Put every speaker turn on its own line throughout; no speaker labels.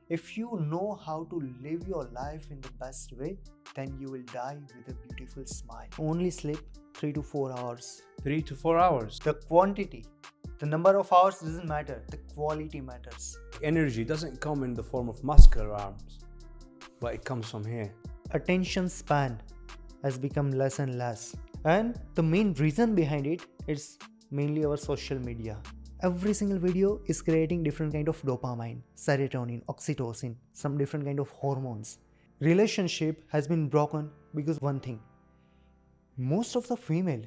If you know how to live your life in the best way, then you will die with a beautiful smile. Only sleep 3 to 4 hours.
3 to 4 hours.
The quantity, the number of hours doesn't matter, the quality matters.
Energy doesn't come in the form of muscular arms, but it comes from here.
Attention span has become less and less. And the main reason behind it is mainly our social media. Every single video is creating different kind of dopamine, serotonin, oxytocin, some different kind of hormones. Relationship has been broken because one thing. Most of the female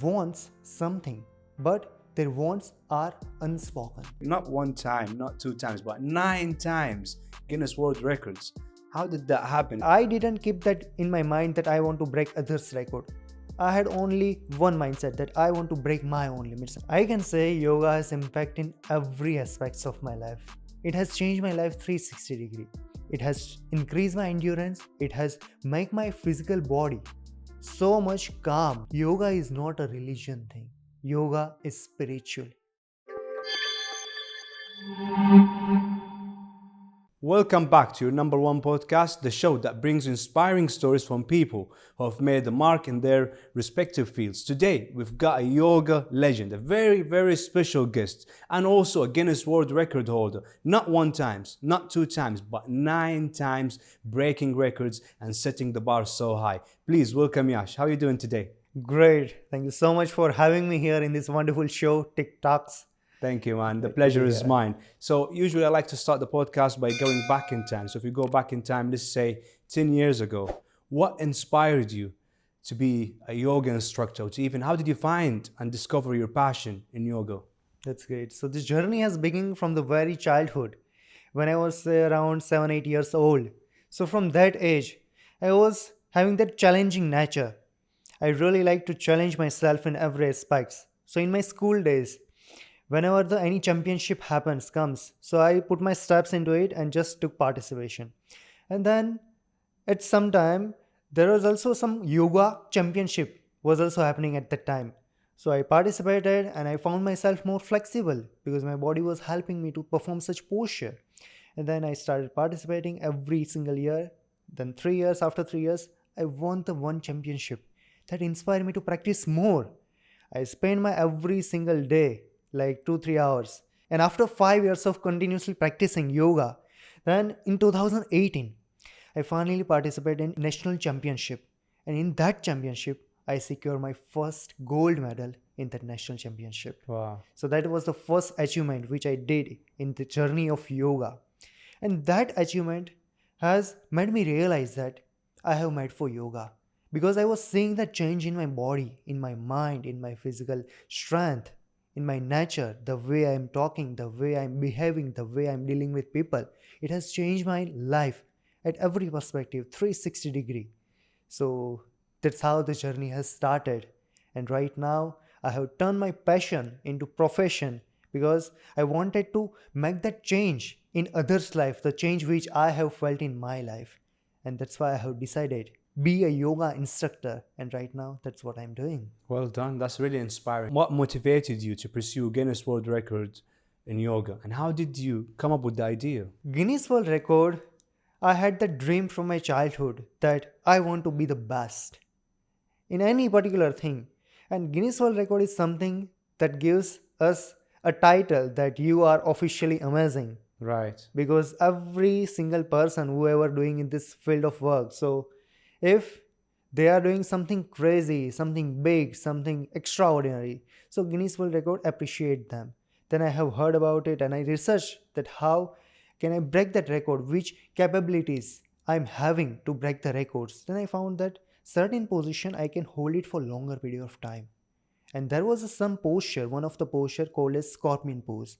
wants something, but their wants are unspoken.
Not one time, not 2 times, but 9 times Guinness World Records. How did that happen?
I didn't keep that in my mind that I want to break others' record. I had only one mindset that I want to break my own limits. I can say yoga has impact in every aspects of my life. It has changed my life 360 degree. It has increased my endurance. It has made my physical body so much calm. Yoga is not a religion thing. Yoga is spiritual.
Welcome back to your number one podcast, the show that brings inspiring stories from people who have made a mark in their respective fields. Today, we've got a yoga legend, a very, very special guest, and also a Guinness World Record holder. Not 1 time, not 2 times, but 9 times breaking records and setting the bar so high. Please welcome Yash. How are you doing today?
Great. Thank you so much for having me here in this wonderful show, TikToks.
Thank you, man. The pleasure is mine. So usually I like to start the podcast by going back in time. So if you go back in time, let's say 10 years ago, what inspired you to be a yoga instructor? How did you find and discover your passion in yoga?
That's great. So this journey has begun from the very childhood when I was around 7-8 years old. So from that age, I was having that challenging nature. I really like to challenge myself in every aspects. So in my school days, whenever any championship comes, so I put my steps into it and just took participation. And then at some time, there was also some yoga championship was also happening at that time. So I participated and I found myself more flexible because my body was helping me to perform such posture. And then I started participating every single year. Then 3 years, after 3 years, I won the one championship. That inspired me to practice more. I spent my every single day like 2-3 hours. And after 5 years of continuously practicing yoga, then in 2018, I finally participated in national championship. And in that championship, I secured my first gold medal in that national championship.
Wow.
So that was the first achievement which I did in the journey of yoga. And that achievement has made me realize that I have made for yoga. Because I was seeing that change in my body, in my mind, in my physical strength, in my nature, the way I am talking, the way I am behaving, the way I am dealing with people. It has changed my life at every perspective, 360 degree. So that's how the journey has started. And right now, I have turned my passion into profession because I wanted to make that change in others' life, the change which I have felt in my life. And that's why I have decided be a yoga instructor, and right now that's what I'm doing.
Well done. That's really inspiring. What motivated you to pursue Guinness World Record in yoga, and how did you come up with the idea?
Guinness World Record, I had that dream from my childhood that I want to be the best in any particular thing. And Guinness World Record is something that gives us a title that you are officially amazing.
Right.
Because every single person, whoever doing in this field of work, so if they are doing something crazy, something big, something extraordinary, so Guinness World Record appreciate them. Then I have heard about it and I researched that how can I break that record, which capabilities I'm having to break the records. Then I found that certain position I can hold it for longer period of time. And there was some posture, one of the posture called as scorpion pose.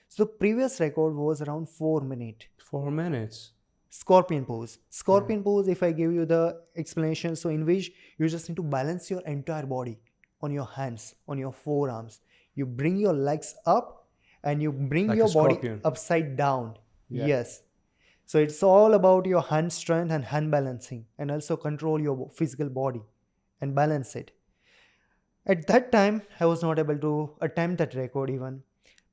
So the previous record was around 4 minutes.
4 minutes.
Scorpion pose. Scorpion pose, if I give you the explanation, so in which you just need to balance your entire body on your hands, on your forearms. You bring your legs up and you bring
Like
your
a
body
scorpion.
upside down.
Yeah.
Yes. So it's all about your hand strength and hand balancing, and also control your physical body and balance it. At that time, I was not able to attempt that record even.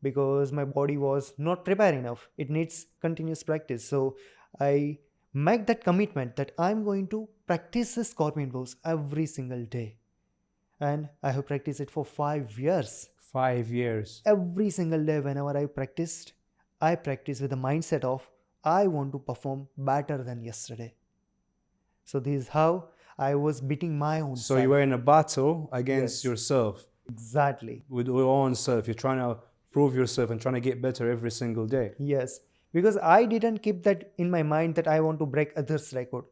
because my body was not prepared enough. It needs continuous practice. So I make that commitment that I'm going to practice the scorpion pose every single day. And I have practiced it for 5 years.
5 years.
Every single day, whenever I practice with the mindset of I want to perform better than yesterday. So this is how I was beating my own
So
self.
you were in a battle against
Yes.
yourself,
Exactly.
with your own self. You're trying to prove yourself and trying to get better every single day.
Yes. Because I didn't keep that in my mind that I want to break others' record.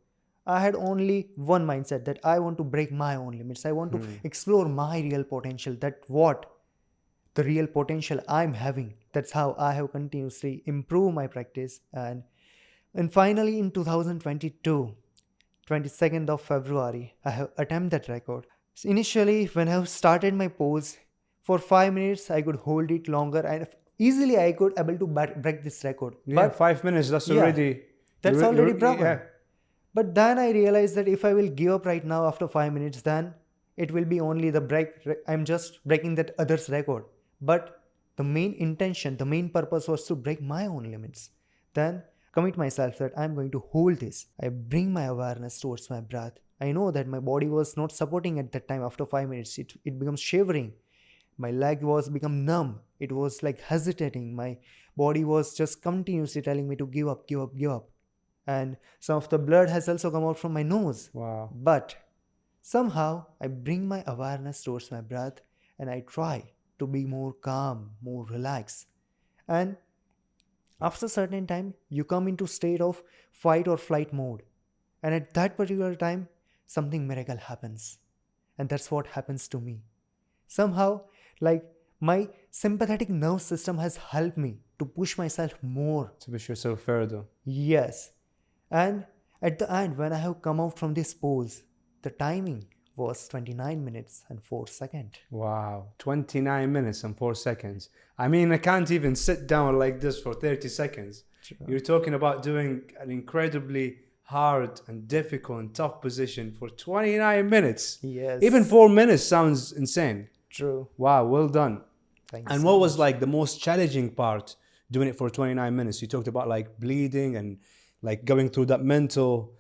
I had only one mindset that I want to break my own limits. I want to explore my real potential. That what the real potential I'm having. That's how I have continuously improved my practice. And finally in 2022, 22nd of February, I have attempted that record. So initially, when I have started my pose, for 5 minutes I could hold it longer and easily I could able to break this record.
Yeah,
But
5 minutes, that's
yeah,
already...
that's already broken.
Yeah.
But then I realized that if I will give up right now after 5 minutes, then it will be only the break. I'm just breaking that other's record. But the main intention, the main purpose was to break my own limits. Then commit myself that I'm going to hold this. I bring my awareness towards my breath. I know that my body was not supporting at that time. After 5 minutes, it becomes shivering. My leg was become numb. It was like hesitating. My body was just continuously telling me to give up, give up, give up. And some of the blood has also come out from my nose.
Wow.
But somehow I bring my awareness towards my breath and I try to be more calm, more relaxed. And after a certain time, you come into state of fight or flight mode. And at that particular time, something miracle happens. And that's what happens to me. Somehow, like my sympathetic nerve system has helped me to push myself more.
To push yourself further.
Yes. And at the end, when I have come out from this pose, the timing was 29 minutes and 4 seconds.
Wow. 29 minutes and 4 seconds. I mean, I can't even sit down like this for 30 seconds.
True.
You're talking about doing an incredibly hard and difficult and tough position for 29 minutes.
Yes.
Even 4 minutes sounds insane.
True.
Wow, well done.
Thanks.
And what was like the most challenging part doing it for 29 minutes? You talked about like bleeding and like going through that mental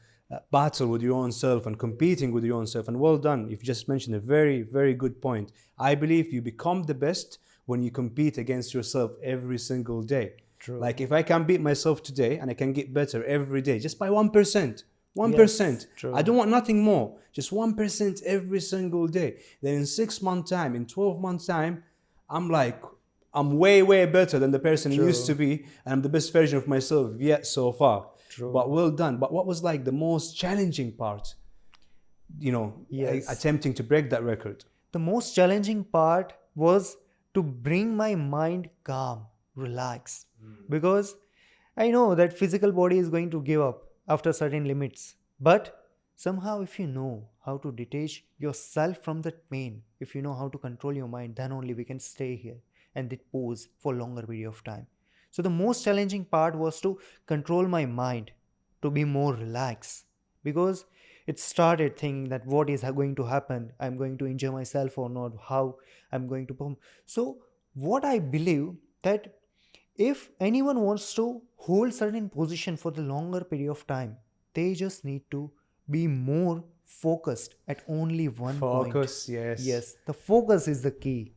battle with your own self and competing with your own self. And well done. You've just mentioned a very, very good point. I believe you become the best when you compete against yourself every single day.
True.
Like if I can beat myself today and I can get better every day, just by 1%. 1%.
Yes, true.
I don't want nothing more. Just 1% every single day. Then in 6 months' time, in 12 months' time, I'm way, way better than the person I used to be. And I'm the best version of myself yet so far.
True.
But well done. But what was like the most challenging part,
Yes.
attempting to break that record?
The most challenging part was to bring my mind calm, relax. Because I know that physical body is going to give up after certain limits. But somehow if you know how to detach yourself from that pain, if you know how to control your mind, then only we can stay here and it pose for longer period of time. So the most challenging part was to control my mind, to be more relaxed. Because it started thinking that what is going to happen, I'm going to injure myself or not, how I'm going to perform. So what I believe that if anyone wants to hold certain position for the longer period of time, they just need to be more focused at only one point.
Focus, yes.
Yes, the focus is the key.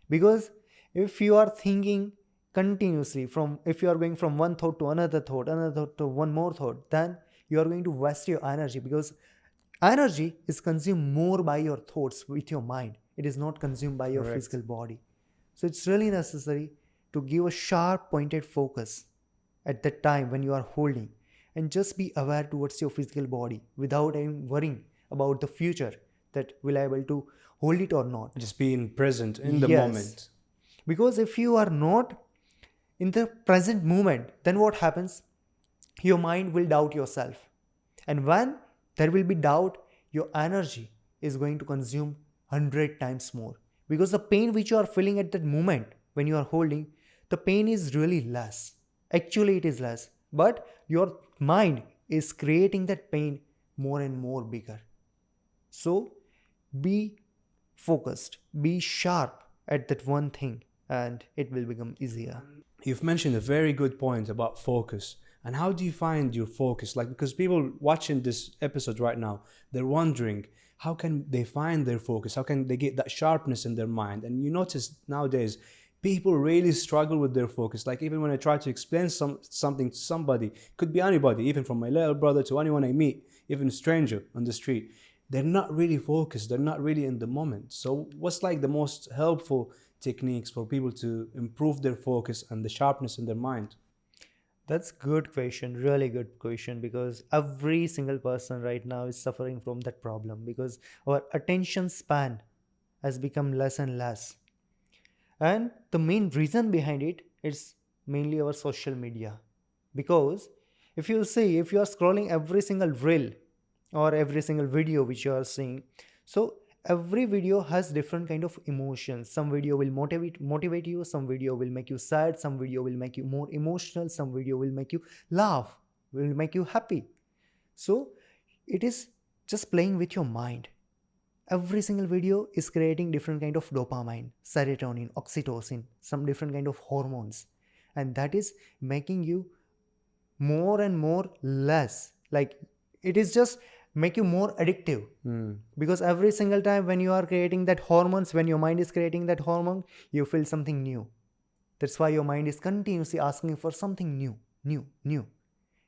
Because if you are thinking continuously if you are going from one thought to another thought to one more thought, then you are going to waste your energy, because energy is consumed more by your thoughts with your mind. It is not consumed by your
Correct.
physical body. So it's really necessary to give a sharp pointed focus at that time when you are holding, and just be aware towards your physical body without even worrying about the future, that will I able to hold it or not.
Just being present in the
Yes.
moment.
Because if you are not in the present moment, then what happens? Your mind will doubt yourself. And when there will be doubt, your energy is going to consume 100 times more. Because the pain which you are feeling at that moment when you are holding, the pain is really less. Actually, it is less. But your mind is creating that pain more and more bigger. So be focused, be sharp at that one thing. and it will become easier.
You've mentioned a very good point about focus. And how do you find your focus? Like, because people watching this episode right now, they're wondering how can they find their focus? How can they get that sharpness in their mind? And you notice nowadays, people really struggle with their focus. Like, even when I try to explain something to somebody, could be anybody, even from my little brother to anyone I meet, even a stranger on the street, they're not really focused. They're not really in the moment. So what's like the most helpful techniques for people to improve their focus and the sharpness in their mind?
That's good question, really good question, because every single person right now is suffering from that problem because our attention span has become less and less. And the main reason behind it is mainly our social media. Because if you see, if you are scrolling every single reel or every single video which you are seeing, so every video has different kind of emotions. Some video will motivate you, some video will make you sad, some video will make you more emotional, some video will make you laugh, will make you happy. So it is just playing with your mind. Every single video is creating different kind of dopamine, serotonin, oxytocin, some different kind of hormones, and that is making you more and more less, like it is just make you more addictive. Because every single time when you are creating that hormones, when your mind is creating that hormone, you feel something new. That's why your mind is continuously asking for something new, new.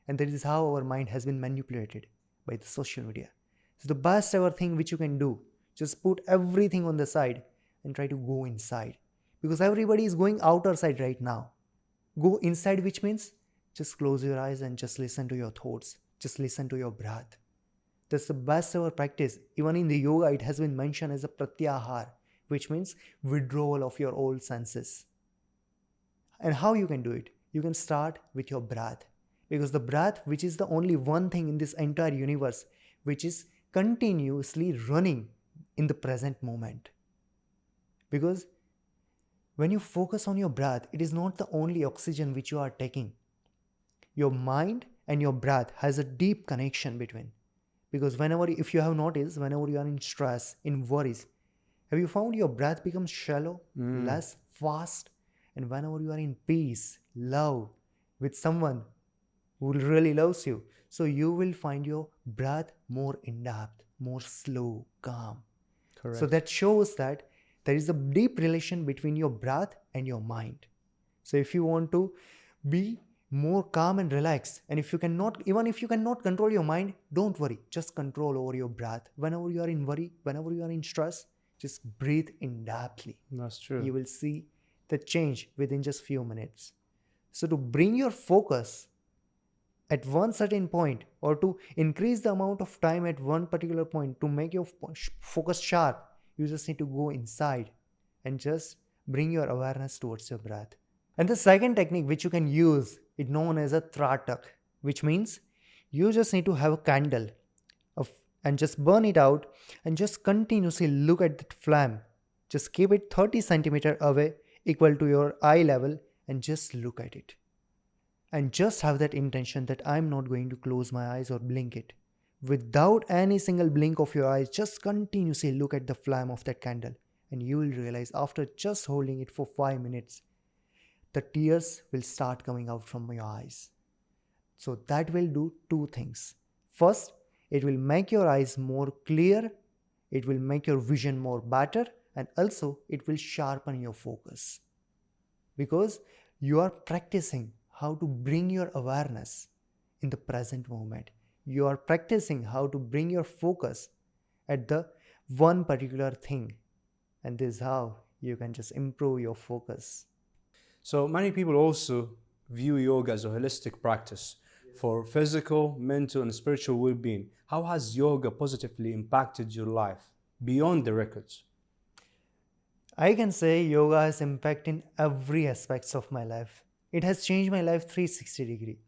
And that is how our mind has been manipulated by the social media. So the best ever thing which you can do, just put everything on the side and try to go inside. Because everybody is going outer side right now. Go inside, which means just close your eyes and just listen to your thoughts. Just listen to your breath. That's the best ever practice. Even in the yoga, it has been mentioned as a pratyahar, which means withdrawal of your old senses. And how you can do it? You can start with your breath. Because the breath, which is the only one thing in this entire universe, which is continuously running in the present moment. Because when you focus on your breath, it is not the only oxygen which you are taking. Your mind and your breath has a deep connection between. Because whenever, if you have noticed, whenever you are in stress, in worries, have you found your breath becomes shallow, less fast? And whenever you are in peace, love with someone who really loves you, so you will find your breath more in depth, more slow, calm.
Correct.
So that shows that there is a deep relation between your breath and your mind. So if you want to be more calm and relaxed, and if you cannot, even if you cannot control your mind, don't worry, just control over your breath. Whenever you are in worry, whenever you are in stress, just breathe in depthly.
That's true.
You will see the change within just few minutes. So to bring your focus at one certain point, or to increase the amount of time at one particular point, to make your focus sharp, you just need to go inside and just bring your awareness towards your breath. And the second technique which you can use is known as a tratak, which means you just need to have a candle and just burn it out and just continuously look at that flame. Just keep it 30 centimeter away, equal to your eye level, and just look at it. And just have that intention that I'm not going to close my eyes or blink it. Without any single blink of your eyes, just continuously look at the flame of that candle, and you will realize after just holding it for 5 minutes, the tears will start coming out from your eyes. So that will do two things. First, it will make your eyes more clear, it will make your vision more better, and also it will sharpen your focus. Because you are practicing how to bring your awareness in the present moment. You are practicing how to bring your focus at the one particular thing. And this is how you can just improve your focus.
So many people also view yoga as a holistic practice for physical, mental, and spiritual well-being. How has yoga positively impacted your life beyond the records?
I can say yoga has impact in every aspects of my life. It has changed my life 360 degree.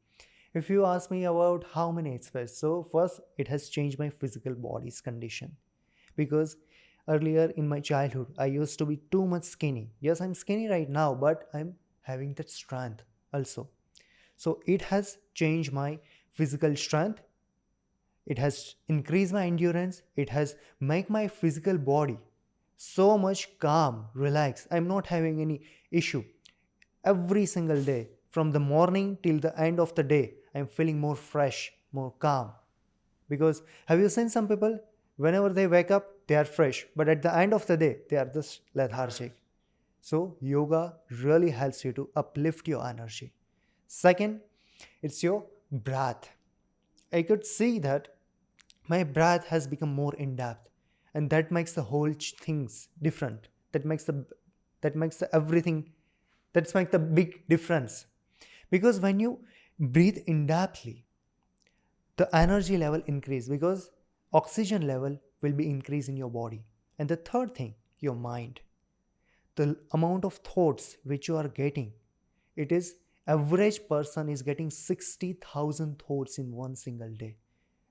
If you ask me about how many aspects, so first it has changed my physical body's condition. Because earlier in my childhood, I used to be too much skinny. Yes, I'm skinny right now, but I'm having that strength also. So it has changed my physical strength. It has increased my endurance. It has made my physical body so much calm, relax. I'm not having any issue. Every single day, from the morning till the end of the day, I'm feeling more fresh, more calm. Because have you seen some people, whenever they wake up, they are fresh, but at the end of the day, they are just lethargic. So, yoga really helps you to uplift your energy. Second, it's your breath. I could see that my breath has become more in depth, and that makes the whole things different. That makes the everything, that's make the big difference. Because when you breathe in depthly, the energy level increase because oxygen level will be increased in your body. And the third thing, your mind, the amount of thoughts which you are getting, it is average person is getting 60,000 thoughts in one single day,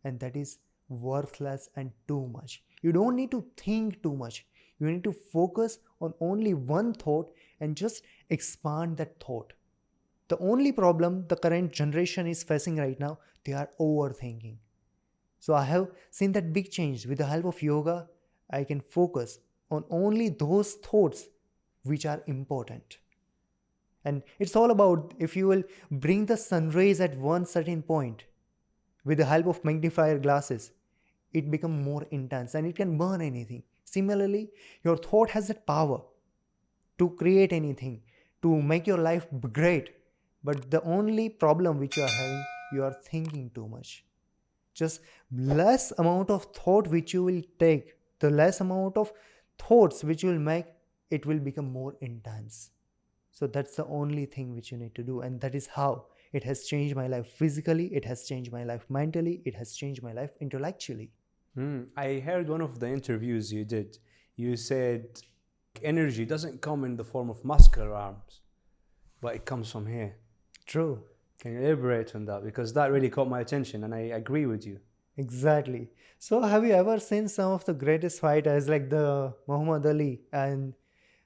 and that is worthless and too much. You don't need to think too much, you need to focus on only one thought and just expand that thought. The only problem the current generation is facing right now, they are overthinking. So I have seen that big change. With the help of yoga, I can focus on only those thoughts which are important. And it's all about if you will bring the sun rays at one certain point with the help of magnifier glasses, it become more intense and it can burn anything. Similarly, your thought has that power to create anything, to make your life great. But the only problem which you are having, you are thinking too much. Just less amount of thought which you will take, the less amount of thoughts which you will make, it will become more intense. So that's the only thing which you need to do, and that is how it has changed my life physically, it has changed my life mentally, it has changed my life intellectually.
I heard one of the interviews you did. You said energy doesn't come in the form of muscular arms, but it comes from here.
True.
Can you elaborate on that? Because that really caught my attention and I agree with you.
Exactly. So have you ever seen some of the greatest fighters like the Muhammad Ali and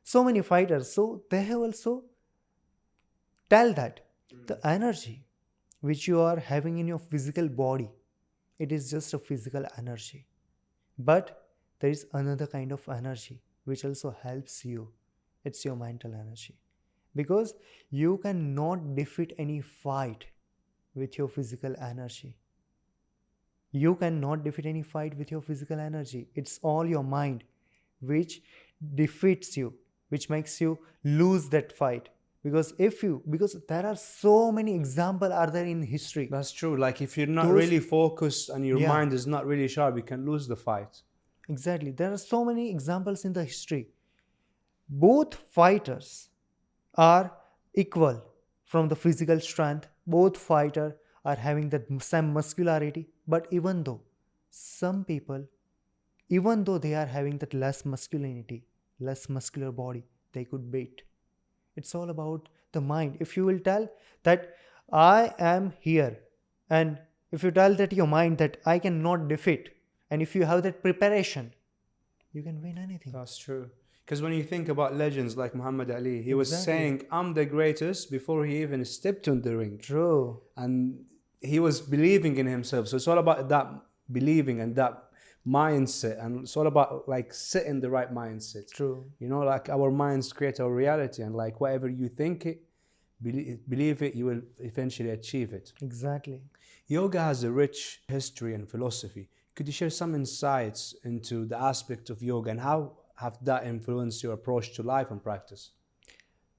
so many fighters? So they have also tell that the energy which you are having in your physical body, it is just a physical energy. But there is another kind of energy which also helps you. It's your mental energy. Because you cannot defeat any fight with your physical energy. You cannot defeat any fight with your physical energy. It's all your mind which defeats you, which makes you lose that fight. Because there are so many examples are there in history.
That's true. Like if you're not
Those
really focused and your
Yeah,
mind is not really sharp, you can lose the fight.
exactly. There are so many examples in the history. Both fighters are equal from the physical strength. Both fighters are having the same muscularity. But some people, even though they are having that less masculinity, less muscular body, they could beat. It's all about the mind. If you will tell that I am here, and if you tell that your mind that I cannot defeat, and if you have that preparation, you can win anything.
That's true. Because when you think about legends like Muhammad Ali, he was
Exactly.
saying, I'm the greatest before he even stepped on the ring.
True.
And he was believing in himself. So it's all about that believing and that mindset. And it's all about like setting the right mindset.
True.
You know, like our minds create our reality. And like whatever you think it, believe it, you will eventually achieve it.
Exactly.
Yoga has a rich history and philosophy. Could you share some insights into the aspect of yoga and how have that influenced your approach to life and practice?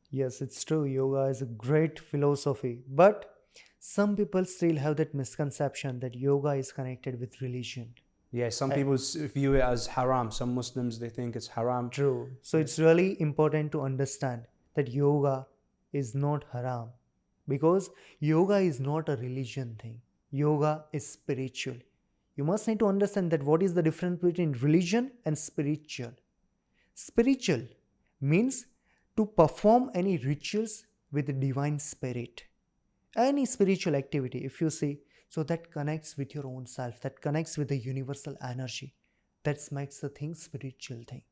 Yes, it's true. Yoga is a great philosophy. But some people still have that misconception that yoga is connected with religion.
Yeah, some
I-
people view it as haram. Some Muslims, they think it's haram.
True. So it's really important to understand that yoga is not haram, because yoga is not a religion thing. Yoga is spiritual. You must need to understand that what is the difference between religion and spiritual. Spiritual means to perform any rituals with the divine spirit. Any spiritual activity, if you see, so that connects with your own self, that connects with the universal energy. That makes the thing spiritual thing.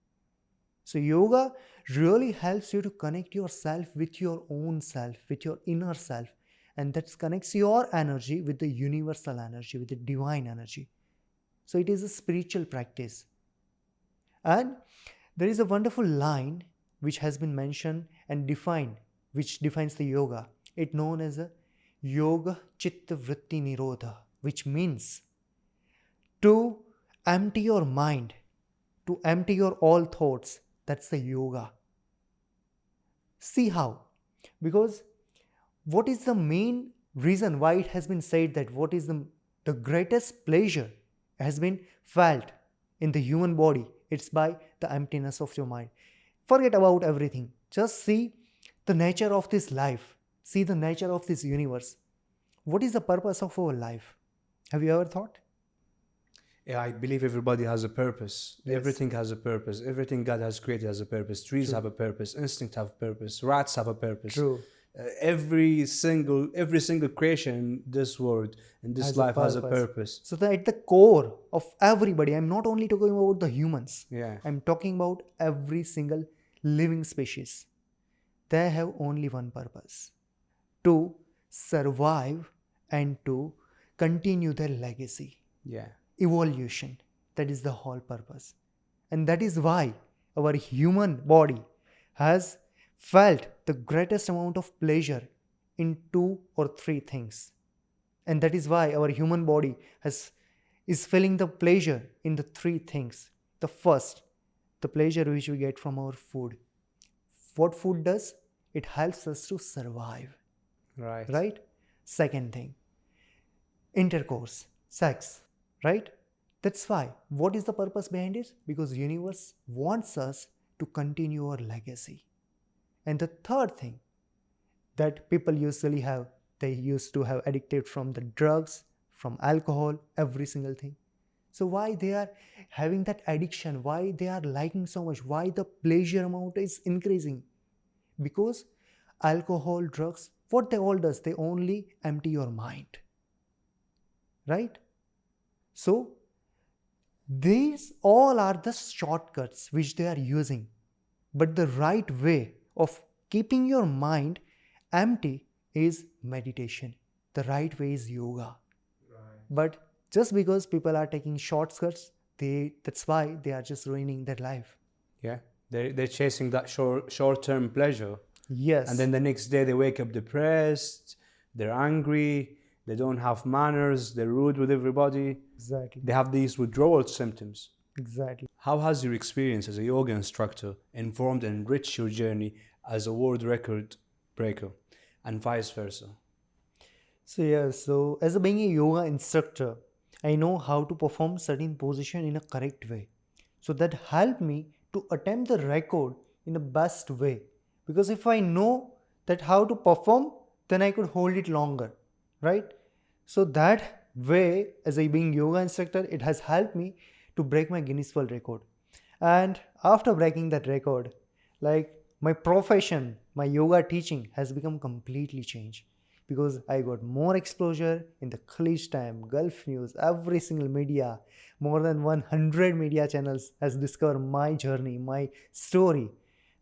So yoga really helps you to connect yourself with your own self, with your inner self, and that connects your energy with the universal energy, with the divine energy. So it is a spiritual practice. And There is a wonderful line which has been mentioned and defined, which defines the yoga. It known as a yoga chitta vritti nirodha, which means to empty your mind, to empty your all thoughts. That's the yoga. See how? Because what is the main reason why it has been said that what is the greatest pleasure has been felt in the human body? It's by the emptiness of your mind. Forget about everything. Just see the nature of this life. See the nature of this universe. What is the purpose of our life? Have you ever thought?
Yeah, I believe everybody has a purpose.
Yes.
Everything has a purpose. Everything God has created has a purpose. Trees
True.
have a purpose. Instinct have a purpose. Rats have a purpose.
True.
Every single creation in this world, in this
Has a
life, has a
purpose.
purpose.
So that at the core of everybody, I'm not only talking about the humans.
Yeah.
I'm talking about every single living species. They have only one purpose: to survive and to continue their legacy.
Yeah.
Evolution. That is the whole purpose. And that is why our human body has felt the greatest amount of pleasure in two or three things. And that is why our human body is feeling the pleasure in the three things. The first, the pleasure which we get from our food. What food does? It helps us to survive.
Right.
Right? Second thing, intercourse, sex. Right? That's why. What is the purpose behind it? Because universe wants us to continue our legacy. And the third thing that people usually have, they used to have addicted from the drugs, from alcohol, every single thing. So why they are having that addiction? Why they are liking so much? Why the pleasure amount is increasing? Because alcohol, drugs, what they all does, they only empty your mind. Right? So these all are the shortcuts which they are using. But the right way of keeping your mind empty is meditation. The right way is yoga. Right. But just because people are taking shortcuts, that's why they are just ruining their life.
Yeah. They're chasing that short-term pleasure.
Yes.
And then the next day they wake up depressed, they're angry, they don't have manners, they're rude with everybody.
Exactly.
They have these withdrawal symptoms.
Exactly.
How has your experience as a yoga instructor informed and enriched your journey as a world record breaker, and vice versa?
So as being a yoga instructor, I know how to perform certain position in a correct way. So that helped me to attempt the record in the best way. Because if I know that how to perform, then I could hold it longer, right? So that way, as a being yoga instructor, it has helped me to break my Guinness World Record. And after breaking that record, like my profession, my yoga teaching has become completely changed. Because I got more exposure in the Khaleej Time, Gulf News, every single media, more than 100 media channels has discovered my journey, my story.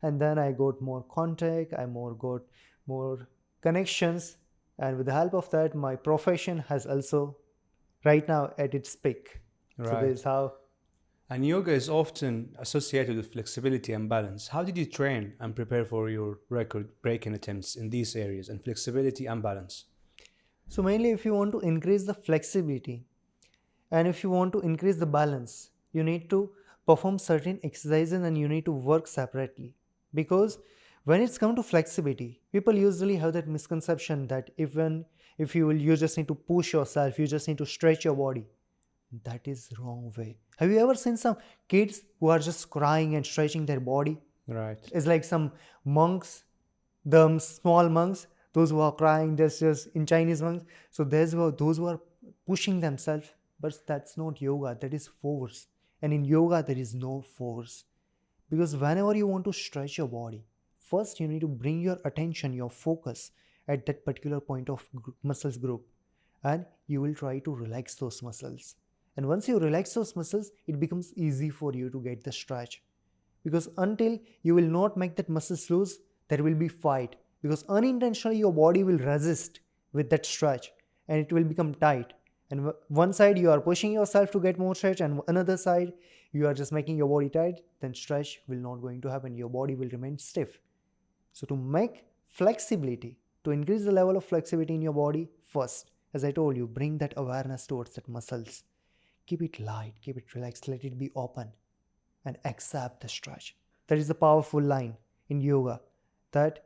And then I got more contact, I got more connections, and with the help of that, my profession has also right now at its peak.
Right.
So this is how.
And yoga is often associated with flexibility and balance. How did you train and prepare for your record-breaking attempts in these areas, and flexibility and balance?
So mainly if you want to increase the flexibility and if you want to increase the balance, you need to perform certain exercises and you need to work separately. Because when it's come to flexibility, people usually have that misconception that you just need to push yourself, you just need to stretch your body. That is wrong way. Have you ever seen some kids who are just crying and stretching their body?
Right.
It's like some monks, the small monks, those who are crying, just in Chinese monks. So those who are pushing themselves, but that's not yoga, that is force. And in yoga, there is no force. Because whenever you want to stretch your body, first you need to bring your attention, your focus at that particular point of muscles group. And you will try to relax those muscles. And once you relax those muscles, it becomes easy for you to get the stretch. Because until you will not make that muscles loose, there will be fight. Because unintentionally your body will resist with that stretch and it will become tight. And one side you are pushing yourself to get more stretch, and another side you are just making your body tight, then stretch will not going to happen. Your body will remain stiff. So to make flexibility, to increase the level of flexibility in your body, first, as I told you, bring that awareness towards that muscles. Keep it light, keep it relaxed, let it be open, and accept the stretch. That is the powerful line in yoga, that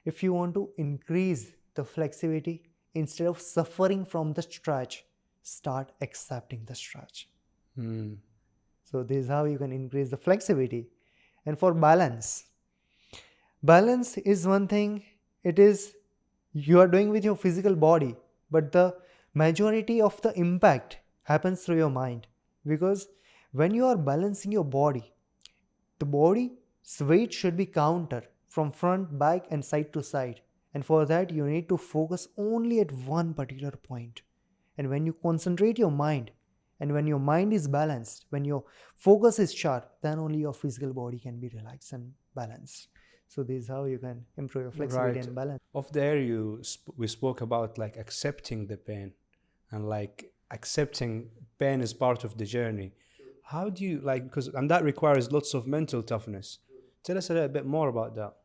if you want to increase the flexibility, instead of suffering from the stretch, start accepting the stretch. So this is how you can increase the flexibility. And for balance is one thing, it is you are doing with your physical body, but the majority of the impact happens through your mind. Because when you are balancing your body, the body's weight should be counter from front, back, and side to side. And for that, you need to focus only at one particular point. And when you concentrate your mind, and when your mind is balanced, when your focus is sharp, then only your physical body can be relaxed and balanced. So this is how you can improve your flexibility
Right.
and balance.
Of there, we spoke about like accepting the pain, and like accepting pain is part of the journey. How do you like, because and that requires lots of mental toughness. Tell us a little bit more about that.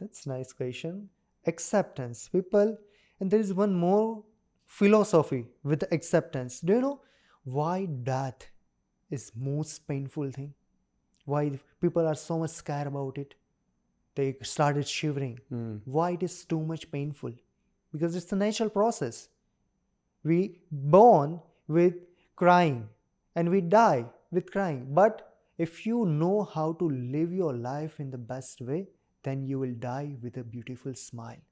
That's a nice question. Acceptance. People, and there is one more philosophy with the acceptance. Do you know why death is most painful thing? Why people are so much scared about it? They started shivering. Why it is too much painful? Because it's a natural process. We born with crying and we die with crying. But if you know how to live your life in the best way, then you will die with a beautiful smile.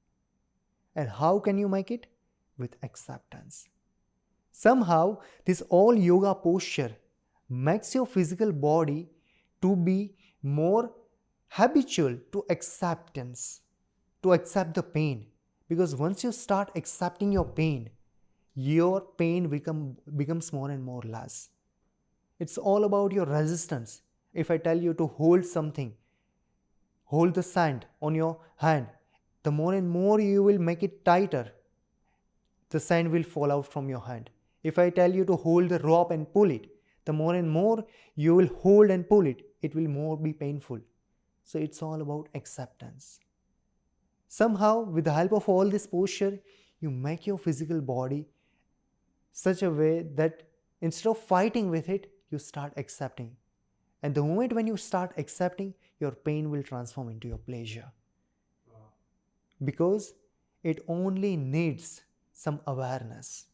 And how can you make it? With acceptance. Somehow, this all yoga posture makes your physical body to be more habitual to acceptance, to accept the pain. Because once you start accepting your pain becomes more and more less. It's all about your resistance. If I tell you to hold something, hold the sand on your hand, the more and more you will make it tighter, the sand will fall out from your hand. If I tell you to hold the rope and pull it, the more and more you will hold and pull it, it will more be painful. So it's all about acceptance. Somehow, with the help of all this posture, you make your physical body such a way that instead of fighting with it, you start accepting. And the moment when you start accepting, your pain will transform into your pleasure. Because it only needs some awareness.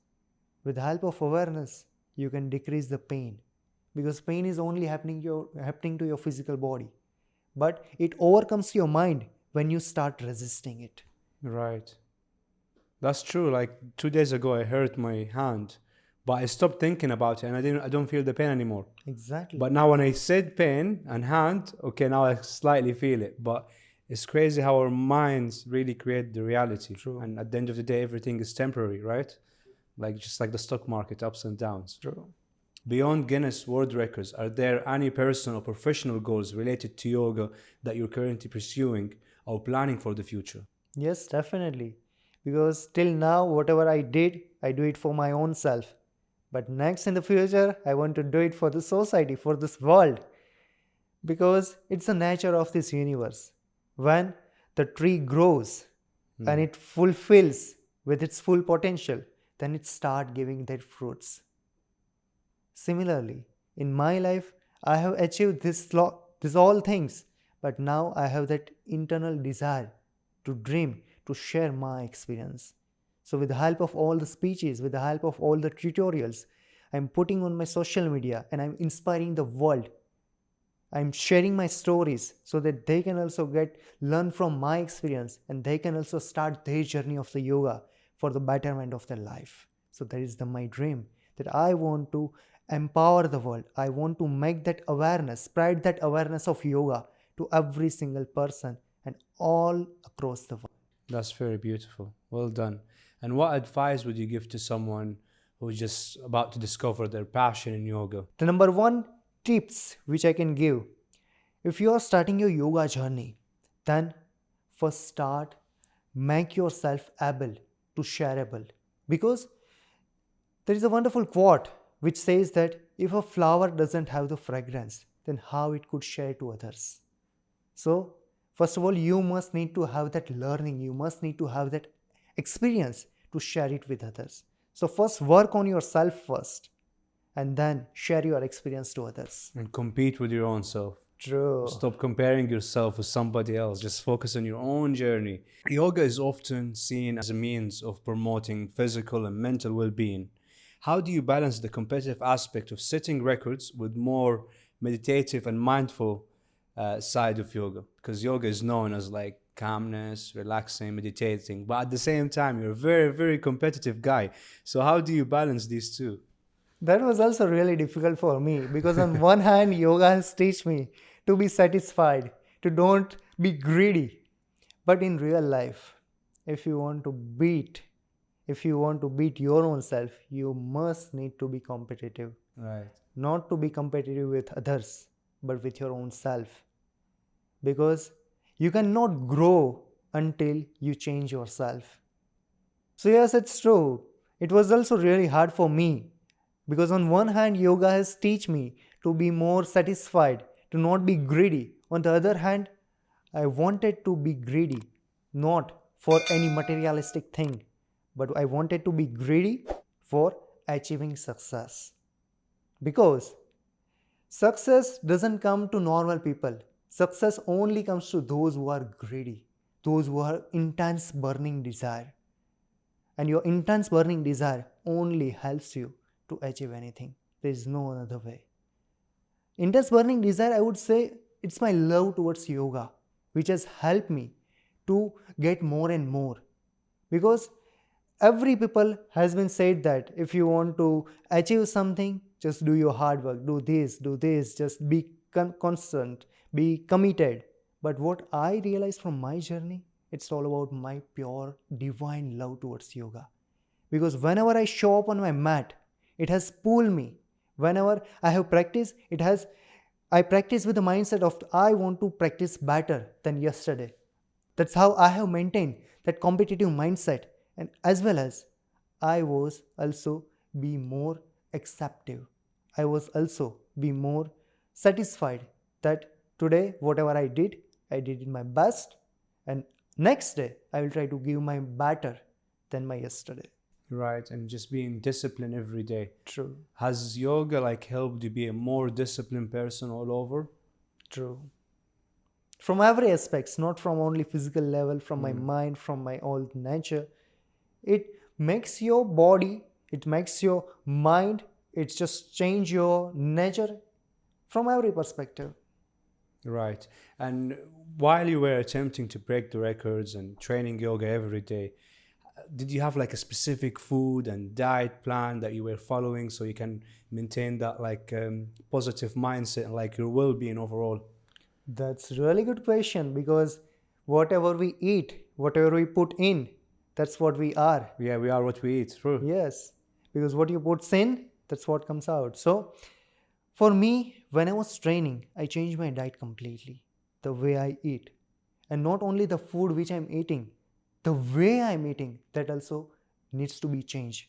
With the help of awareness, you can decrease the pain. Because pain is only happening to your physical body. But it overcomes your mind when you start resisting it.
Right. That's true. Like 2 days ago, I hurt my hand, but I stopped thinking about it, and I don't feel the pain anymore.
Exactly.
But now when I said pain and hand, okay, now I slightly feel it. But it's crazy how our minds really create the reality.
True.
And at the end of the day, everything is temporary, right? Like just like the stock market, ups and downs.
True.
Beyond Guinness World Records, are there any personal or professional goals related to yoga that you're currently pursuing or planning for the future?
Yes, definitely. Because till now, whatever I did, I do it for my own self. But next in the future, I want to do it for the society, for this world. Because it's the nature of this universe. When the tree grows and it fulfills with its full potential, then it starts giving their fruits. Similarly, in my life, I have achieved this all things, but now I have that internal desire to dream, to share my experience. So with the help of all the speeches, with the help of all the tutorials, I'm putting on my social media and I'm inspiring the world. I'm sharing my stories so that they can also learn from my experience, and they can also start their journey of the yoga for the betterment of their life. So that is my dream, that I want to empower the world. I want to make that awareness, spread that awareness of yoga to every single person and all across the world.
That's very beautiful. Well done. And what advice would you give to someone who's just about to discover their passion in yoga?
The number one tips which I can give, if you are starting your yoga journey, then first make yourself able to shareable. Because There is a wonderful quote which says that if a flower doesn't have the fragrance, then how it could share to others? So, first of all, you must need to have that learning, you must need to have that experience to share it with others. So, first work on yourself first and then share your experience to others.
And compete with your own self.
True.
Stop comparing yourself with somebody else. Just focus on your own journey. Yoga is often seen as a means of promoting physical and mental well being. How do you balance the competitive aspect of setting records with more meditative and mindful side of yoga? Because yoga is known as like calmness, relaxing, meditating, but at the same time, you're a very, very competitive guy. So, how do you balance these two?
That was also really difficult for me because on one hand, yoga has taught me to be satisfied, to don't be greedy. But in real life, if you want to beat, if you want to beat your own self, you must need to be competitive.
Right.
Not to be competitive with others, but with your own self. Because you cannot grow until you change yourself. So, yes, it's true. It was also really hard for me because, on one hand, yoga has taught me to be more satisfied, to not be greedy. On the other hand, I wanted to be greedy, not for any materialistic thing, but I wanted to be greedy for achieving success. Because success doesn't come to normal people. Success only comes to those who are greedy, those who have intense burning desire. And your intense burning desire only helps you to achieve anything. There is no other way. Intense burning desire, I would say, it's my love towards yoga, which has helped me to get more and more. Because every people has been said that if you want to achieve something, just do your hard work, do this, just be constant, be committed. But what I realized from my journey, it's all about my pure divine love towards yoga. Because whenever I show up on my mat, it has pulled me. Whenever I have practiced, I practice with the mindset of I want to practice better than yesterday. That's how I have maintained that competitive mindset, and as well as I was also be more acceptive. I was also be more satisfied that today whatever I did it my best, and next day I will try to give my better than my yesterday.
Right, and just being disciplined every day.
True.
Has yoga like helped you be a more disciplined person all over?
True. From every aspects, not from only physical level, from my mind, from my old nature. It makes your body, it makes your mind, it just change your nature from every perspective.
Right. And while you were attempting to break the records and training yoga every day, did you have like a specific food and diet plan that you were following so you can maintain that like positive mindset and like your well-being overall?
That's really good question because whatever we eat, whatever we put in, that's what we are.
Yeah, we are what we eat. True.
Yes, because what you put in, that's what comes out. So, for me, when I was training, I changed my diet completely, the way I eat. And not only the food which I'm eating, the way I'm eating, that also needs to be changed.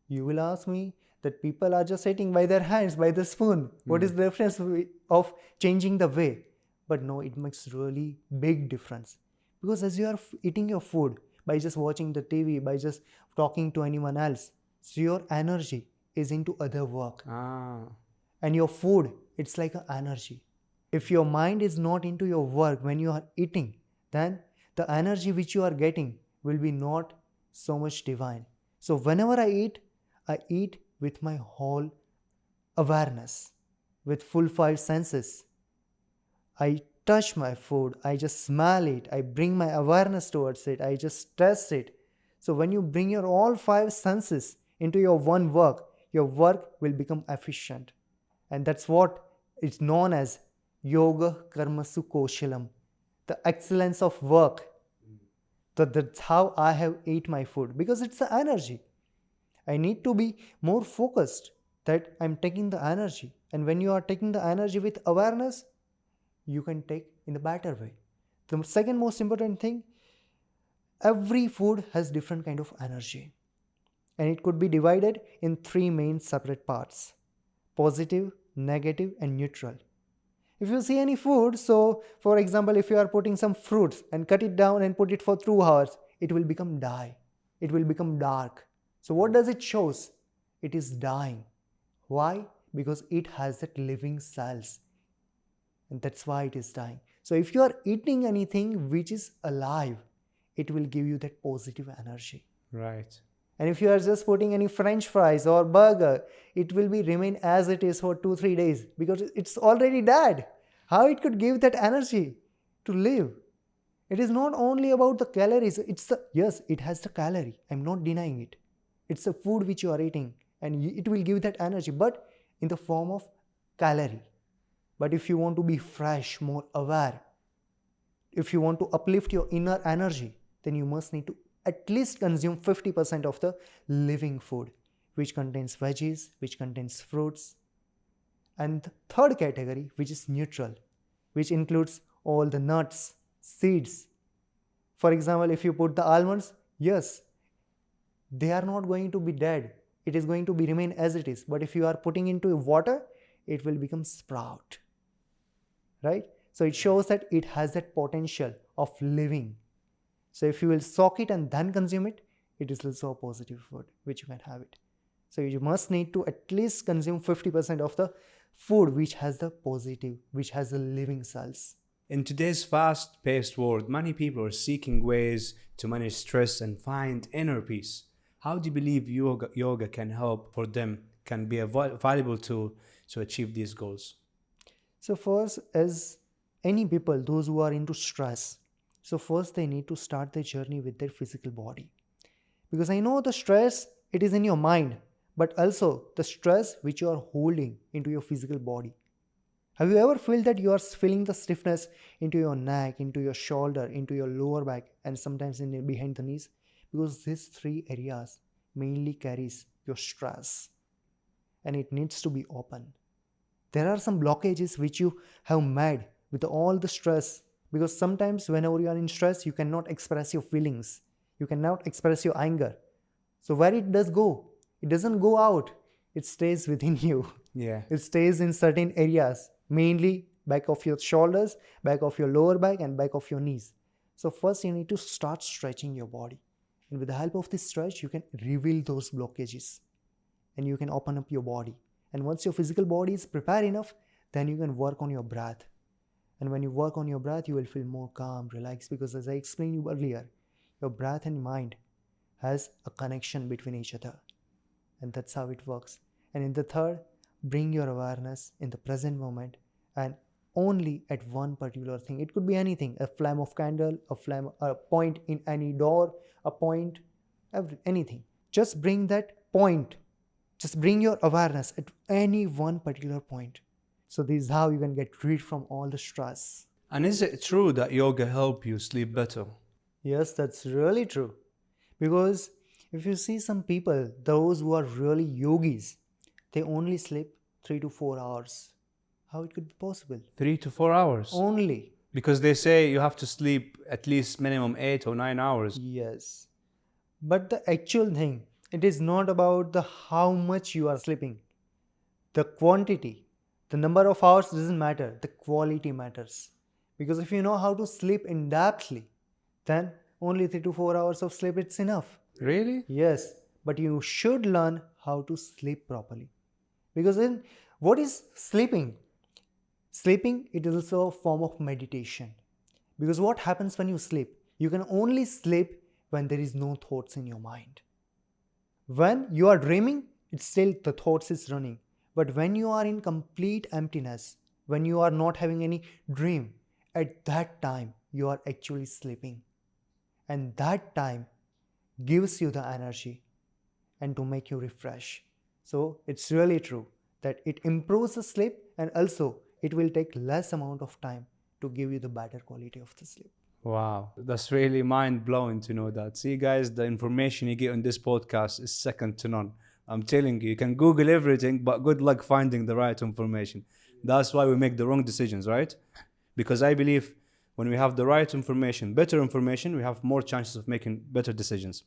You will ask me that people are just eating by their hands, by the spoon. What is the difference of changing the way? But no, it makes really big difference. Because as you are eating your food, by just watching the TV, by just talking to anyone else, so your energy is into other work. And your food, it's like an energy. If your mind is not into your work when you are eating, then the energy which you are getting will be not so much divine. So whenever I eat with my whole awareness, with full five senses. I touch my food, I just smell it, I bring my awareness towards it, I just taste it. So when you bring your all five senses into your one work, your work will become efficient. And that's what is known as yoga karmasu koshalam, the excellence of work. So that's how I have ate my food, because it's the energy. I need to be more focused that I'm taking the energy. And when you are taking the energy with awareness, you can take in a better way. The second most important thing, every food has different kind of energy. and it could be divided in three main separate parts: positive, negative, and neutral. If you see any food, so for example, if you are putting some fruits and cut it down and put it for 2 hours, it will become die. It will become dark. So what does it shows? It is dying. Why? Because it has that living cells, and that's why it is dying. So if you are eating anything which is alive, it will give you that positive energy.
Right.
And if you are just putting any French fries or burger, it will be remain as it is for 2-3 days because it's already dead. How it could give that energy to live? It is not only about the calories. Yes, it has the calorie. I'm not denying it. It's the food which you are eating, and it will give that energy, but in the form of calorie. But if you want to be fresh, more aware, if you want to uplift your inner energy, then you must need to at least consume 50% of the living food, which contains veggies, which contains fruits. And the third category, which is neutral, which includes all the nuts, seeds. For example, if you put the almonds, yes, they are not going to be dead. It is going to be remain as it is. But if you are putting into water, it will become sprout. Right? So it shows that it has that potential of living. So if you will soak it and then consume it, it is also a positive food which you can have it. So you must need to at least consume 50% of the food which has the positive, which has the living cells.
In today's fast-paced world, many people are seeking ways to manage stress and find inner peace. How do you believe yoga can help for them, can be a valuable tool to achieve these goals?
So first, as any people, those who are into stress, so first they need to start their journey with their physical body. Because I know the stress, it is in your mind, but also the stress which you are holding into your physical body. Have you ever felt that you are feeling the stiffness into your neck, into your shoulder, into your lower back, and sometimes behind the knees? Because these three areas mainly carries your stress, and it needs to be open. There are some blockages which you have made with all the stress, because sometimes whenever you are in stress, you cannot express your feelings. You cannot express your anger. So where it does go? It doesn't go out. It stays within you.
Yeah.
It stays in certain areas, mainly back of your shoulders, back of your lower back, and back of your knees. So first you need to start stretching your body. And with the help of this stretch, you can reveal those blockages and you can open up your body. And once your physical body is prepared enough, then you can work on your breath. And when you work on your breath, you will feel more calm, relaxed, because as I explained you earlier, your breath and mind has a connection between each other. And that's how it works. And in the third, bring your awareness in the present moment and only at one particular thing. It could be anything, a flame of candle, a point in any door, a point, anything. Just bring that point. Just bring your awareness at any one particular point. So this is how you can get rid from all the stress.
And is it true that yoga helps you sleep better?
Yes, that's really true. Because if you see some people, those who are really yogis, they only sleep 3 to 4 hours. How it could be possible?
3 to 4 hours?
Only.
Because they say you have to sleep at least minimum 8 or 9 hours.
Yes. But the actual thing, it is not about the how much you are sleeping. The quantity, the number of hours doesn't matter. The quality matters. Because if you know how to sleep in depthly, then only 3 to 4 hours of sleep it's enough.
Really?
Yes, but you should learn how to sleep properly. Because then, what is sleeping? Sleeping, it is also a form of meditation. Because what happens when you sleep? You can only sleep when there is no thoughts in your mind. When you are dreaming, it's still the thoughts is running. But when you are in complete emptiness, when you are not having any dream, at that time, you are actually sleeping. And that time gives you the energy and to make you refresh. So it's really true that it improves the sleep, and also it will take less amount of time to give you the better quality of the sleep.
Wow, that's really mind-blowing to know that. See, guys, the information you get on this podcast is second to none. I'm telling you, you can Google everything, but good luck finding the right information. That's why we make the wrong decisions, right? Because I believe when we have the right information, better information, we have more chances of making better decisions.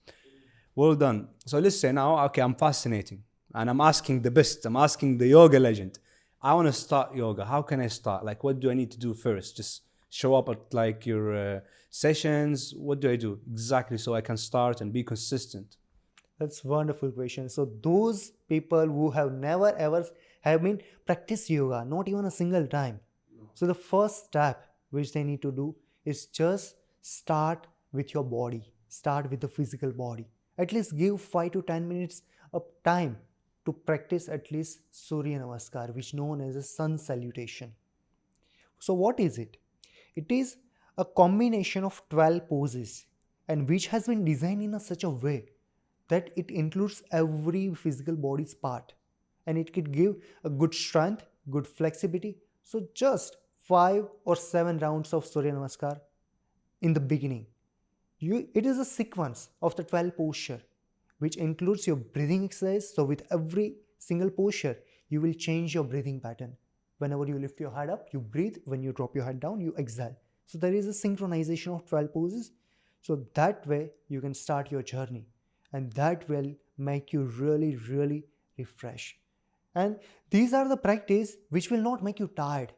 Well done. So let's say now, okay, I'm fascinating and I'm asking the best. I'm asking the yoga legend. I want to start yoga. How can I start? Like, what do I need to do first? Just show up at like your sessions. What do I do exactly so I can start and be consistent?
That's wonderful question. So those people who have never ever have been practiced yoga, not even a single time. So the first step which they need to do is just start with your body. Start with the physical body. At least give 5 to 10 minutes of time to practice at least Surya Namaskar, which is known as a sun salutation. So what is it? It is a combination of 12 poses and which has been designed in such a way that it includes every physical body's part and it could give a good strength, good flexibility. So just 5 or 7 rounds of Surya Namaskar in the beginning. It is a sequence of the 12 posture which includes your breathing exercise. So with every single posture, you will change your breathing pattern. Whenever you lift your head up, you breathe. When you drop your head down, you exhale. So there is a synchronization of 12 poses. So that way you can start your journey and that will make you really, really refresh. And these are the practice which will not make you tired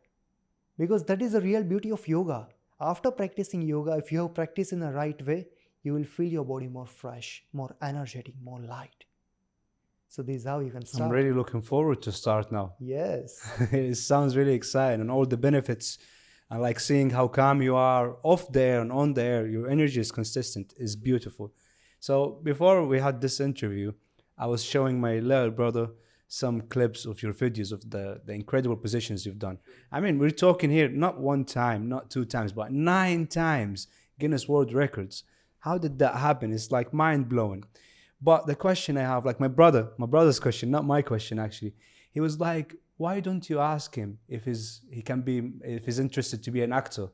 because that is the real beauty of yoga. After practicing yoga, if you have practiced in the right way, you will feel your body more fresh, more energetic, more light. So this is how you can start.
I'm really looking forward to start now.
Yes.
It sounds really exciting and all the benefits. And like seeing how calm you are off there and on there, your energy is consistent, is beautiful. So before we had this interview, I was showing my little brother some clips of your videos of the incredible positions you've done. I mean, we're talking here not one time, not 2 times, but 9 times Guinness World Records. How did that happen? It's like mind blowing. But the question I have, like my brother's question, not my question actually. He was like, why don't you ask him if he's interested to be an actor?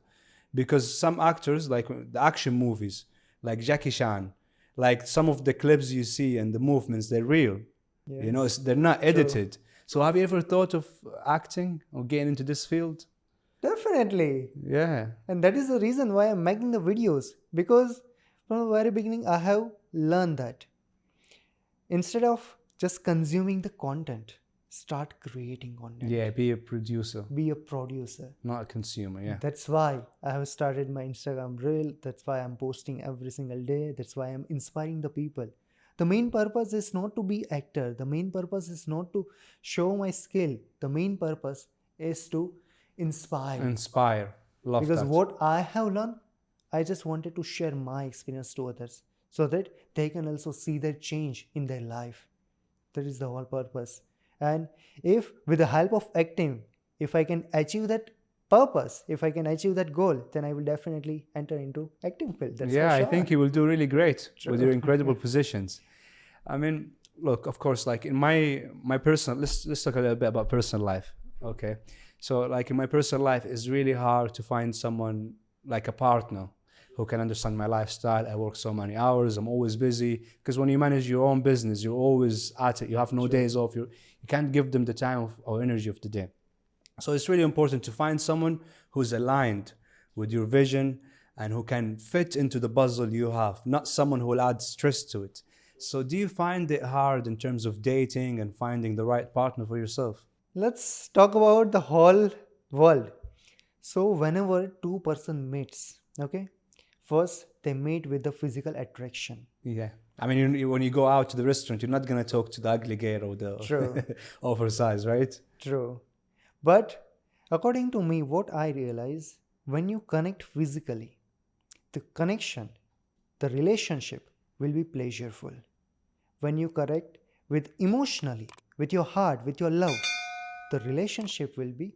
Because some actors, like the action movies, like Jackie Chan, like some of the clips you see and the movements, they're real.
Yes.
You know, they're not edited. So have you ever thought of acting or getting into this field?
Definitely.
Yeah.
And that is the reason why I'm making the videos because from the very beginning I have learned that instead of just consuming the content, start creating content.
Yeah, be a producer,
Be a producer.
not a consumer. Yeah.
That's why I have started my Instagram reel. That's why I'm posting every single day. That's why I'm inspiring the people. The main purpose is not to be actor. The main purpose is not to show my skill. The main purpose is to inspire.
Inspire. Love
Because
that.
what I have learned, I just wanted to share my experience to others so that they can also see that change in their life. That is the whole purpose. And if with the help of acting, if I can achieve that purpose, if I can achieve that goal, then I will definitely enter into acting field. That's
Yeah,
for
I
sure.
think you will do really great with
True.
your incredible positions. I mean, look, of course, like in my personal, let's talk a little bit about personal life. Okay, so like in my personal life, it's really hard to find someone like a partner who can understand my lifestyle. I work so many hours. I'm always busy because when you manage your own business, you're always at it. You have no days off. You can't give them the time or energy of the day. So it's really important to find someone who's aligned with your vision and who can fit into the puzzle you have, not someone who will add stress to it. So do you find it hard in terms of dating and finding the right partner for yourself?
Let's talk about the whole world. So whenever two person meets, okay, first they meet with the physical attraction.
Yeah. I mean, when you go out to the restaurant, you're not going to talk to the ugly girl or
True.
the oversized, right?
True. But according to me, what I realize when you connect physically, the connection, the relationship will be pleasureful. When you connect with emotionally, with your heart, with your love, the relationship will be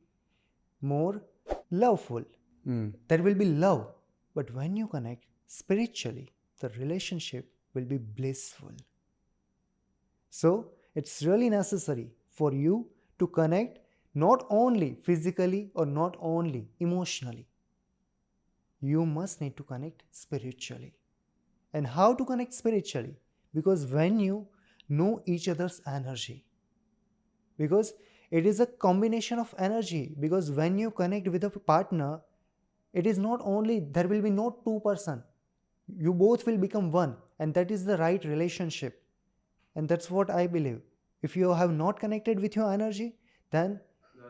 more loveful. There will be love. But when you connect spiritually, the relationship will be blissful. So it's really necessary for you to connect not only physically or not only emotionally. You must need to connect spiritually. And how to connect spiritually? Because when you know each other's energy, because it is a combination of energy, because when you connect with a partner, it is not only there will be no two person, you both will become one, and that is the right relationship. And that's what I believe. If you have not connected with your energy, then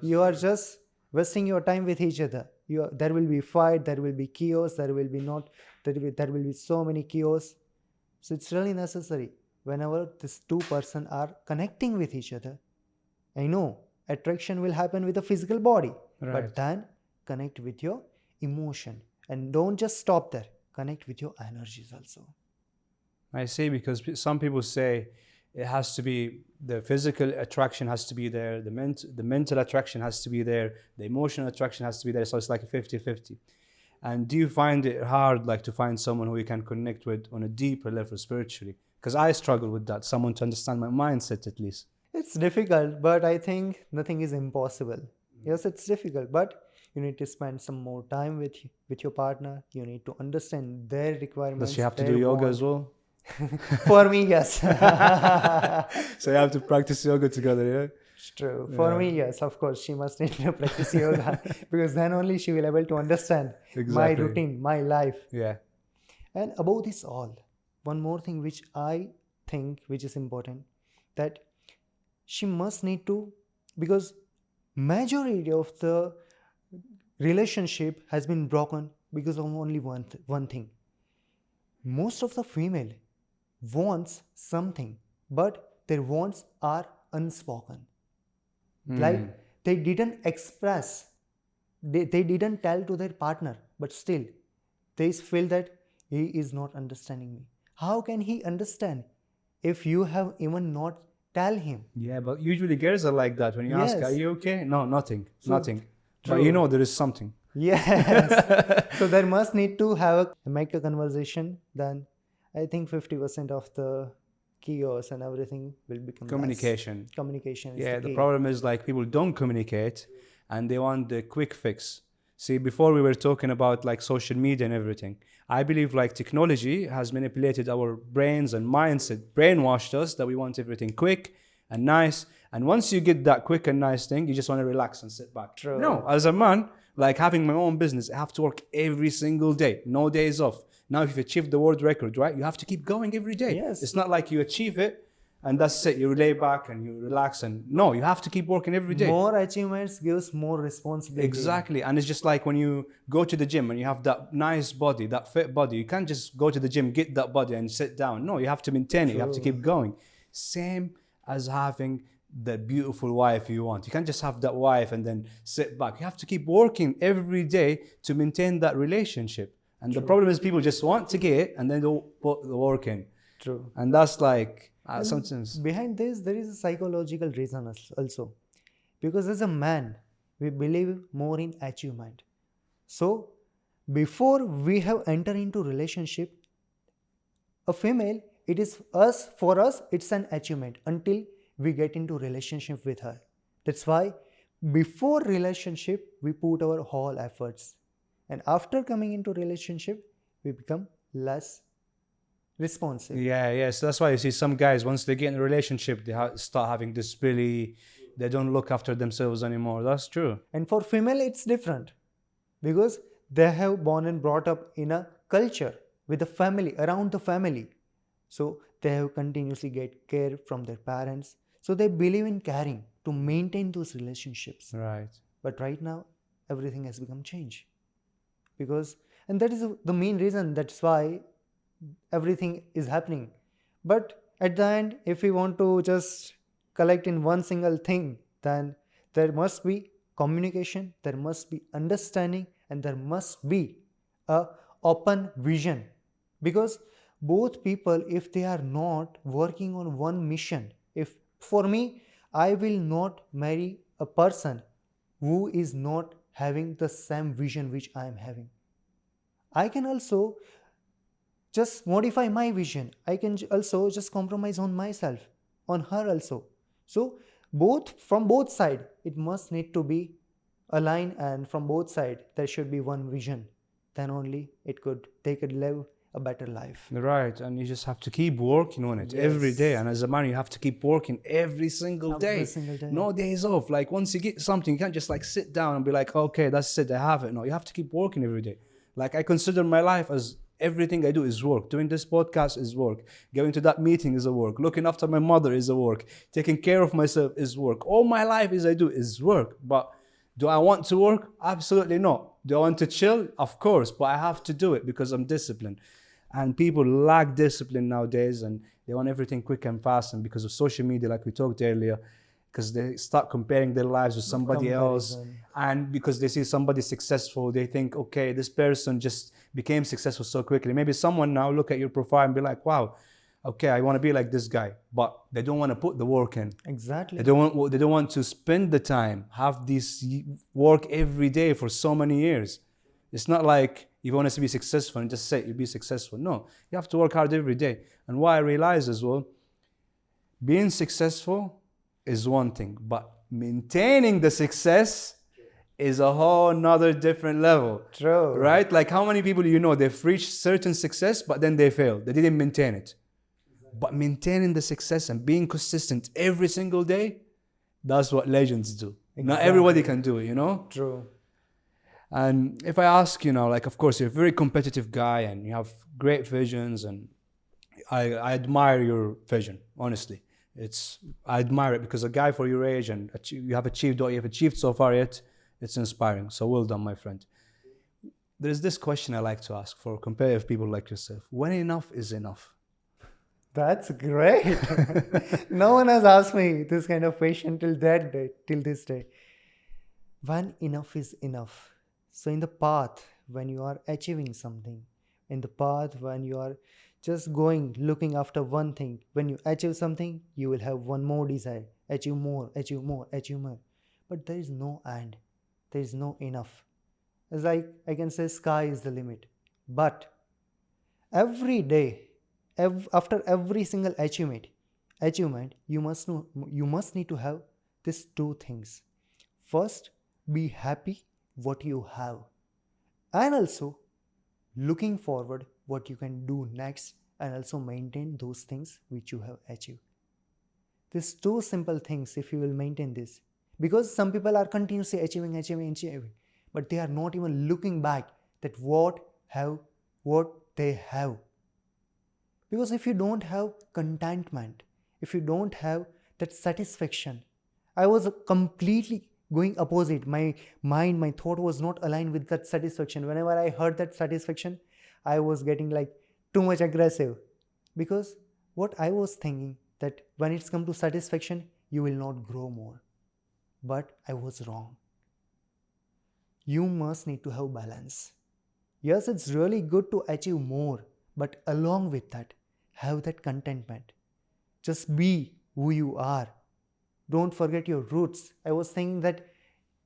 you are just wasting your time with each other. There will be fight, there will be chaos, there will be so many chaos. So it's really necessary whenever these two persons are connecting with each other. I know attraction will happen with the physical body,
Right.
but then connect with your emotion, and don't just stop there. Connect with your energies also.
I see, because some people say it has to be, the physical attraction has to be there, the mental attraction has to be there, the emotional attraction has to be there. So it's like a 50-50. And do you find it hard, like, to find someone who you can connect with on a deeper level spiritually? Because I struggle with that, someone to understand my mindset at least.
It's difficult, but I think nothing is impossible. Yes, it's difficult, but you need to spend some more time with your partner. You need to understand their requirements.
Does she have to
their
do yoga
want.
as well?
For me, yes.
So you have to practice yoga together, yeah?
It's true. For me, yes, of course, she must need to practice yoga because then only she will able to understand my
Exactly.
routine, my life.
Yeah.
And above this all, one more thing which I think which is important, that she must need to, because majority of the relationship has been broken because of only one thing. Most of the female wants something, but their wants are unspoken. Like they didn't express, they didn't tell to their partner, but still they feel that he is not understanding me. How can he understand if you have even not tell him?
Yeah, but usually girls are like that. When you ask,
Yes.
are you okay? No, nothing.
So,
nothing. But
true.
you know there is something.
Yes. So there must need to have make a conversation. Then I think 50% of the chaos and everything will become less.
Communication.
Communication is
Yeah,
the
the
key.
problem is, like, people don't communicate and they want the quick fix. See, before we were talking about like social media and everything. I believe like technology has manipulated our brains and mindset, brainwashed us that we want everything quick and nice. And once you get that quick and nice thing, you just want to relax and sit back.
True.
No, as a man, like having my own business, I have to work every single day, no days off. Now, if you achieve the world record, right, you have to keep going every day.
Yes.
It's not like you achieve it and that's it. You lay back and you relax. And no, you have to keep working every day.
More achievements gives more responsibility.
Exactly. And it's just like when you go to the gym and you have that nice body, that fit body, you can't just go to the gym, get that body and sit down. No, you have to maintain it. You have to keep going. Same as having the beautiful wife you want. You can't just have that wife and then sit back. You have to keep working every day to maintain that relationship. And the problem is people just want to get it and then don't put the work in.
True.
And that's like sometimes.
Behind this, there is a psychological reason also. Because as a man, we believe more in achievement. So, before we have entered into relationship, a female, it is for us, it's an achievement until we get into relationship with her. That's why before relationship, we put our whole efforts. And after coming into relationship, we become less responsive.
Yeah. So that's why you see some guys, once they get in a relationship, they start having this really, they don't look after themselves anymore. That's true.
And for female, it's different because they have born and brought up in a culture with the family, around the family. So they have continuously get care from their parents. So they believe in caring to maintain those relationships.
Right.
But right now, everything has become changed. And that is the main reason, that's why everything is happening. But at the end, if we want to just collect in one single thing, then there must be communication, there must be understanding, and there must be a open vision. Because both people, if they are not working on one mission, if for me, I will not marry a person who is not having the same vision which I am having. I can also just modify my vision. I can also just compromise on myself, on her also. So from both sides, it must need to be aligned, and from both sides, there should be one vision. Then only they could live a better life.
Right. And you just have to keep working on it every
Yes.
day. And as a man, you have to keep working every single day.
Every single day.
No days off. Like once you get something, you can't just like sit down and be like, okay, that's it, I have it. No, you have to keep working every day. Like I consider my life as Everything I do is work. Doing this podcast is work. Going to that meeting is a work. Looking after my mother is a work. Taking care of myself is work. All my life is I do is work. But do I want to work? Absolutely not. Do I want to chill? Of course, but I have to do it because I'm disciplined. And people lack discipline nowadays, and they want everything quick and fast. And because of social media, like we talked earlier, because they start comparing their lives with somebody else, and because they see somebody successful, they think, okay, this person just became successful so quickly. Maybe someone now look at your profile and be like, wow, okay, I want to be like this guy, but they don't want to put the work in.
Exactly.
They don't want to spend the time, have this work every day for so many years. It's not like if you want to be successful and just say you'll be successful. No, you have to work hard every day. And what I realize as well, being successful is one thing, but maintaining the success is a whole nother different level.
True.
Right? Like how many people you know, they've reached certain success, but then they failed. They didn't maintain it. But maintaining the success and being consistent every single day, that's what legends do. Not everybody can do it, you know?
True.
And if I ask, you know, like, of course, you're a very competitive guy and you have great visions, and I admire your vision, honestly. I admire it because a guy for your age and you have achieved what you have achieved so far yet, it's inspiring. So well done, my friend. There's this question I like to ask for competitive people like yourself. When enough is enough?
That's great. No one has asked me this kind of question till that day, till this day. When enough is enough. So in the path, when you are achieving something, in the path when you are just looking after one thing, when you achieve something, you will have one more desire, achieve more, achieve more, achieve more. But there is no end. There is no enough. It's like I can say sky is the limit. But every day, after every single achievement, you must need to have these two things. First, be happy what you have, and also looking forward what you can do next, and also maintain those things which you have achieved. These two simple things, if you will maintain this, because some people are continuously achieving, but they are not even looking back that what they have. Because if you don't have contentment, if you don't have that satisfaction, I was completely going opposite. My mind, my thought was not aligned with that satisfaction. Whenever I heard that satisfaction, I was getting like too much aggressive. Because what I was thinking that when it's come to satisfaction, you will not grow more. But I was wrong. You must need to have balance. Yes, it's really good to achieve more, but along with that, have that contentment. Just be who you are. Don't forget your roots. I was thinking that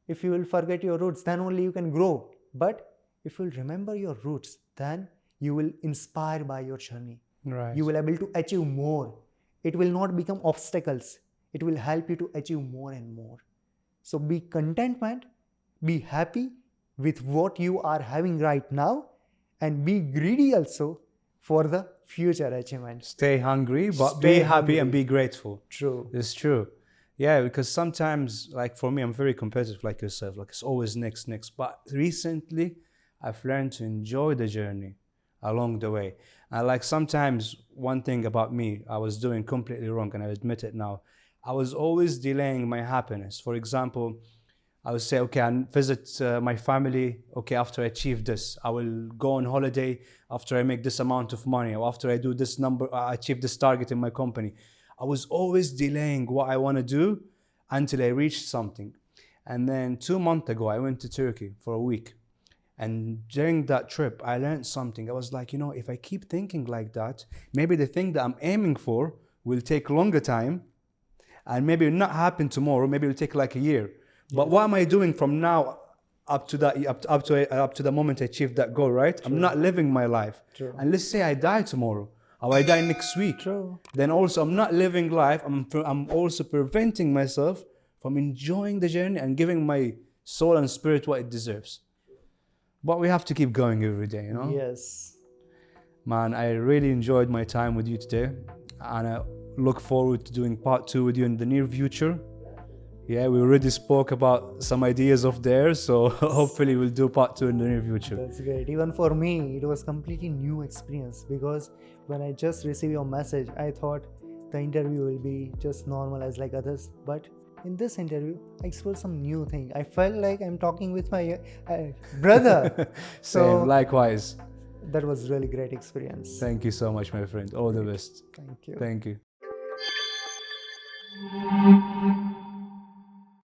if you will forget your roots, then only you can grow. But if you will remember your roots, then you will inspire by your journey.
Right.
You will be able to achieve more. It will not become obstacles. It will help you to achieve more and more. So be contentment, be happy with what you are having right now, and be greedy also for the future achievements.
Stay hungry, but
Stay
be happy
hungry.
and be grateful.
True.
It's true. Yeah, because sometimes, like for me, I'm very competitive like yourself. Like it's always next. But recently, I've learned to enjoy the journey along the way. And like sometimes one thing about me, I was doing completely wrong, and I admit it now. I was always delaying my happiness. For example, I would say, okay, I'll visit my family. Okay, after I achieve this, I will go on holiday after I make this amount of money, or after I do this number, I achieve this target in my company. I was always delaying what I want to do until I reached something. And then 2 months ago, I went to Turkey for a week. And during that trip, I learned something. I was like, if I keep thinking like that, maybe the thing that I'm aiming for will take longer time, and maybe it'll not happen tomorrow. Maybe it'll take like a year. But what am I doing from now up to the moment I achieve that goal, right?
True.
I'm not living my life.
True.
And let's say I die tomorrow, or I die next week.
True.
Then also I'm not living life. I'm also preventing myself from enjoying the journey and giving my soul and spirit what it deserves. But we have to keep going every day,
Yes.
Man, I really enjoyed my time with you today, and I look forward to doing part 2 with you in the near future. Yeah, we already spoke about some ideas of theirs, so hopefully we'll do part 2 in the near future.
That's great. Even for me, it was completely new experience because when I just received your message, I thought the interview will be just normal as like others. But in this interview, I explored some new thing. I felt like I'm talking with my brother.
Same, likewise.
That was really great experience.
Thank you so much, my friend. All the best.
Thank you.
Thank you.